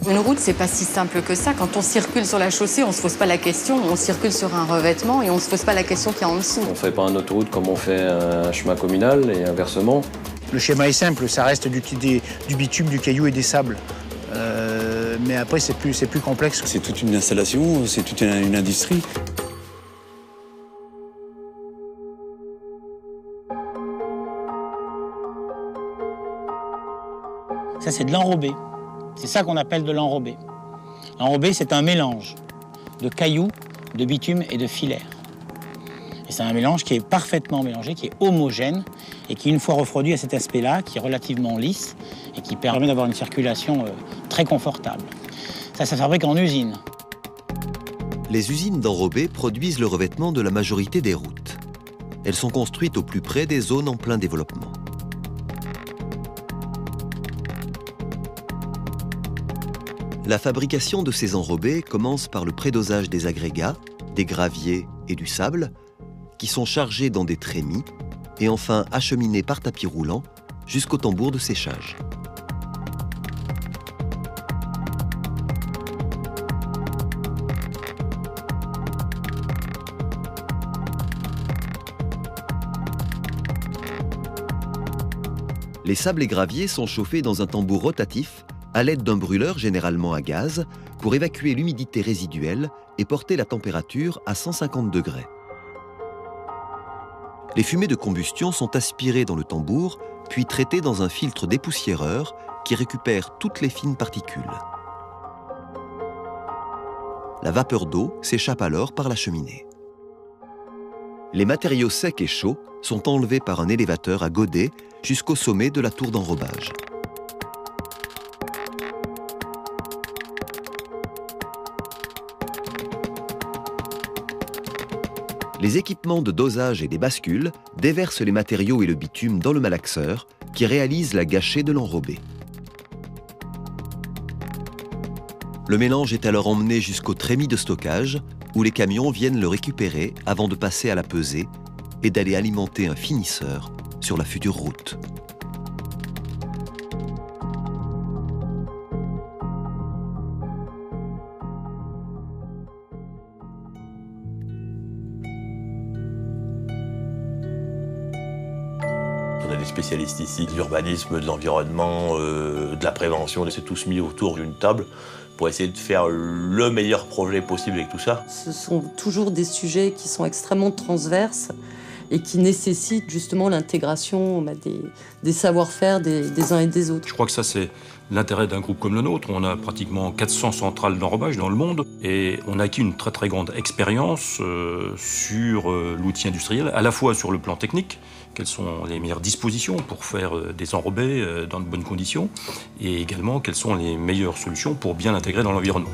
Une route, c'est pas si simple que ça. Quand on circule sur la chaussée, on se pose pas la question. On circule sur un revêtement et on se pose pas la question qu'il y a en dessous. On fait pas une autoroute comme on fait un chemin communal et inversement. Le schéma est simple, ça reste du bitume, du caillou et des sables. Mais après, c'est plus complexe. C'est toute une installation, c'est toute une industrie. Ça, c'est de l'enrobé. C'est ça qu'on appelle de l'enrobé. L'enrobé, c'est un mélange de cailloux, de bitume et de filaire. Et c'est un mélange qui est parfaitement mélangé, qui est homogène et qui, une fois refroidi, a cet aspect-là, qui est relativement lisse et qui permet d'avoir une circulation très confortable. Ça se fabrique en usine. Les usines d'enrobé produisent le revêtement de la majorité des routes. Elles sont construites au plus près des zones en plein développement. La fabrication de ces enrobés commence par le prédosage des agrégats, des graviers et du sable, qui sont chargés dans des trémies et enfin acheminés par tapis roulant jusqu'au tambour de séchage. Les sables et graviers sont chauffés dans un tambour rotatif à l'aide d'un brûleur généralement à gaz pour évacuer l'humidité résiduelle et porter la température à 150 degrés. Les fumées de combustion sont aspirées dans le tambour, puis traitées dans un filtre dépoussiéreur qui récupère toutes les fines particules. La vapeur d'eau s'échappe alors par la cheminée. Les matériaux secs et chauds sont enlevés par un élévateur à godet jusqu'au sommet de la tour d'enrobage. Les équipements de dosage et des bascules déversent les matériaux et le bitume dans le malaxeur qui réalise la gâchée de l'enrobé. Le mélange est alors emmené jusqu'au trémies de stockage où les camions viennent le récupérer avant de passer à la pesée et d'aller alimenter un finisseur sur la future route. On a des spécialistes ici de l'urbanisme, de l'environnement, de la prévention. On s'est tous mis autour d'une table pour essayer de faire le meilleur projet possible avec tout ça. Ce sont toujours des sujets qui sont extrêmement transverses et qui nécessitent justement l'intégration des savoir-faire des uns et des autres. Je crois que ça, c'est l'intérêt d'un groupe comme le nôtre. On a pratiquement 400 centrales d'enrobage dans le monde et on a acquis une très très grande expérience sur l'outil industriel, à la fois sur le plan technique, quelles sont les meilleures dispositions pour faire des enrobés dans de bonnes conditions, et également quelles sont les meilleures solutions pour bien l'intégrer dans l'environnement.